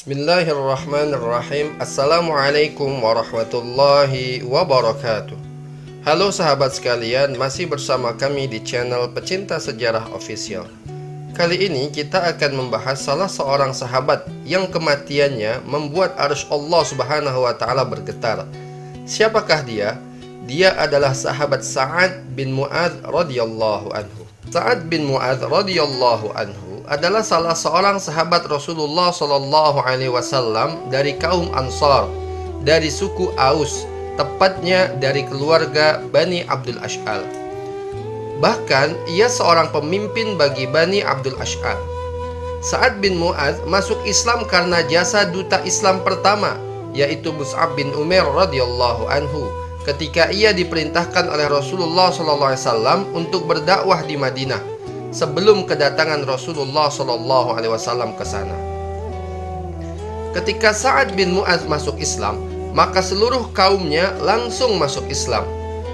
Bismillahirrahmanirrahim. Assalamualaikum warahmatullahi wabarakatuh. Halo sahabat sekalian, masih bersama kami di channel Pecinta Sejarah Official. Kali ini kita akan membahas salah seorang sahabat yang kematiannya membuat arsy Allah Subhanahu wa Ta'ala bergetar. Siapakah dia? Dia adalah sahabat Sa'ad bin Mu'adz radhiyallahu anhu. Sa'ad bin Mu'adz radhiyallahu anhu adalah salah seorang sahabat Rasulullah Shallallahu Alaihi Wasallam dari kaum Ansar, dari suku Aus, tepatnya dari keluarga Bani Abdul Ash'al. Bahkan ia seorang pemimpin bagi Bani Abdul Ash'al. Sa'ad bin Mu'adz masuk Islam karena jasa duta Islam pertama, yaitu Mus'ab bin Umair radhiyallahu anhu, ketika ia diperintahkan oleh Rasulullah Shallallahu Alaihi Wasallam untuk berdakwah di Madinah sebelum kedatangan Rasulullah Shallallahu Alaihi Wasallam ke sana. Ketika Sa'ad bin Mu'adz masuk Islam, maka seluruh kaumnya langsung masuk Islam.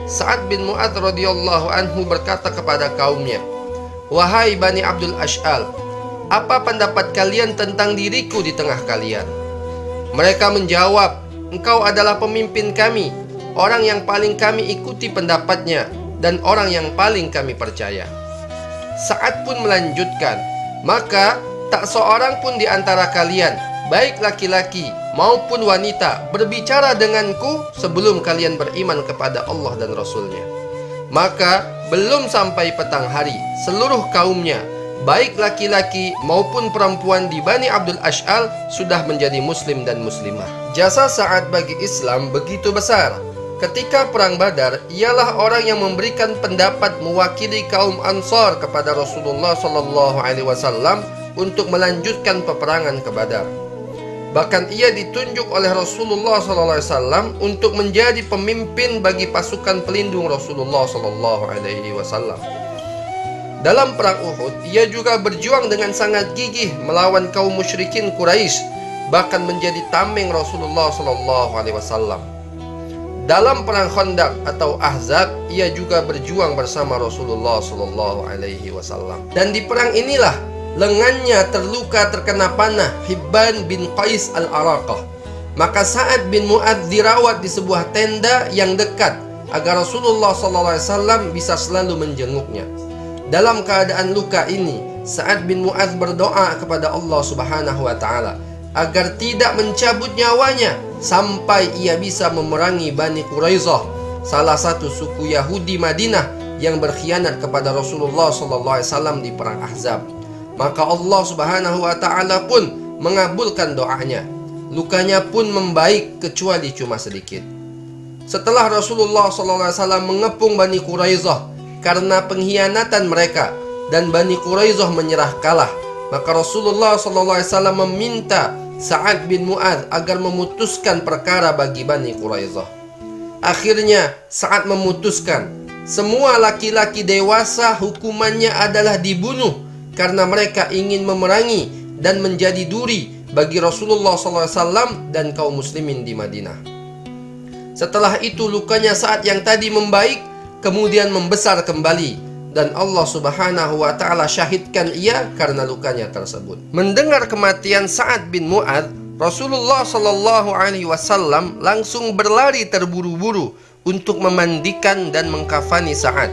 Sa'ad bin Mu'adz radhiyallahu anhu berkata kepada kaumnya, "Wahai Bani Abdul Ash'al, apa pendapat kalian tentang diriku di tengah kalian?" Mereka menjawab, "Engkau adalah pemimpin kami, orang yang paling kami ikuti pendapatnya, dan orang yang paling kami percaya." Sa'ad pun melanjutkan, "Maka tak seorang pun di antara kalian, baik laki-laki maupun wanita, berbicara denganku sebelum kalian beriman kepada Allah dan Rasul-Nya." Maka belum sampai petang hari, seluruh kaumnya, baik laki-laki maupun perempuan di Bani Abdul Ash'al, sudah menjadi muslim dan muslimah. Jasa Sa'ad bagi Islam begitu besar. Ketika perang Badar, ialah orang yang memberikan pendapat mewakili kaum Ansar kepada Rasulullah Shallallahu Alaihi Wasallam untuk melanjutkan peperangan ke Badar. Bahkan ia ditunjuk oleh Rasulullah Shallallahu Alaihi Wasallam untuk menjadi pemimpin bagi pasukan pelindung Rasulullah Shallallahu Alaihi Wasallam. Dalam perang Uhud, ia juga berjuang dengan sangat gigih melawan kaum musyrikin Quraisy, bahkan menjadi tameng Rasulullah Shallallahu Alaihi Wasallam. Dalam perang Khandaq atau Ahzab, ia juga berjuang bersama Rasulullah Shallallahu Alaihi Wasallam. Dan di perang inilah lengannya terluka terkena panah Hibban bin Qais al-Araqah. Maka Sa'ad bin Mu'adz dirawat di sebuah tenda yang dekat agar Rasulullah Shallallahu Alaihi Wasallam bisa selalu menjenguknya. Dalam keadaan luka ini, Sa'ad bin Mu'adz berdoa kepada Allah Subhanahu wa Ta'ala agar tidak mencabut nyawanya sampai ia bisa memerangi Bani Quraisyah, salah satu suku Yahudi Madinah yang berkhianat kepada Rasulullah SAW di perang Ahzab. Maka Allah Subhanahu wa Ta'ala pun mengabulkan doanya. Lukanya pun membaik kecuali cuma sedikit. Setelah Rasulullah SAW mengepung Bani Quraisyah karena pengkhianatan mereka dan Bani Quraisyah menyerah kalah, maka Rasulullah SAW meminta Sa'ad bin Mu'adz agar memutuskan perkara bagi Bani Quraisyah. Akhirnya Sa'ad memutuskan semua laki-laki dewasa hukumannya adalah dibunuh karena mereka ingin memerangi dan menjadi duri bagi Rasulullah SAW dan kaum muslimin di Madinah. Setelah itu lukanya Sa'ad yang tadi membaik kemudian membesar kembali, dan Allah Subhanahu wa Ta'ala syahidkan ia karena lukanya tersebut. Mendengar kematian Sa'ad bin Mu'adz, Rasulullah Shallallahu Alaihi Wasallam langsung berlari terburu-buru untuk memandikan dan mengkafani Sa'ad.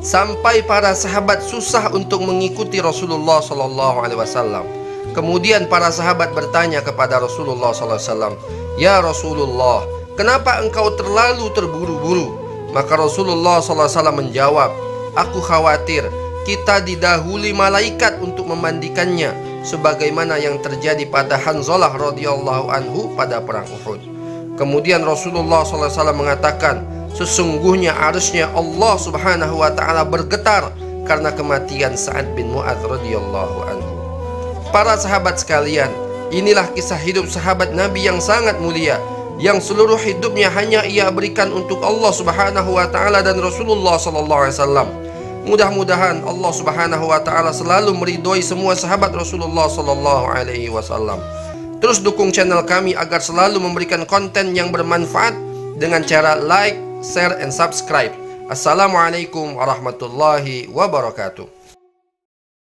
Sampai para sahabat susah untuk mengikuti Rasulullah Shallallahu Alaihi Wasallam. Kemudian para sahabat bertanya kepada Rasulullah Shallallahu Alaihi Wasallam, "Ya Rasulullah, kenapa engkau terlalu terburu-buru?" Maka Rasulullah Shallallahu Alaihi Wasallam menjawab, "Aku khawatir kita didahului malaikat untuk memandikannya, sebagaimana yang terjadi pada Hanzalah radhiyallahu anhu pada perang Uhud." Kemudian Rasulullah SAW mengatakan, "Sesungguhnya arsy-Nya Allah Subhanahu wa Ta'ala bergetar karena kematian Sa'ad bin Mu'adz radhiyallahu anhu." Para sahabat sekalian, inilah kisah hidup sahabat Nabi yang sangat mulia, yang seluruh hidupnya hanya ia berikan untuk Allah Subhanahu wa Ta'ala dan Rasulullah Sallallahu Alaihi Wasallam. Mudah-mudahan Allah Subhanahu wa Ta'ala selalu meridhoi semua sahabat Rasulullah Sallallahu Alaihi Wasallam. Terus dukung channel kami agar selalu memberikan konten yang bermanfaat dengan cara like, share, and subscribe. Assalamualaikum warahmatullahi wabarakatuh.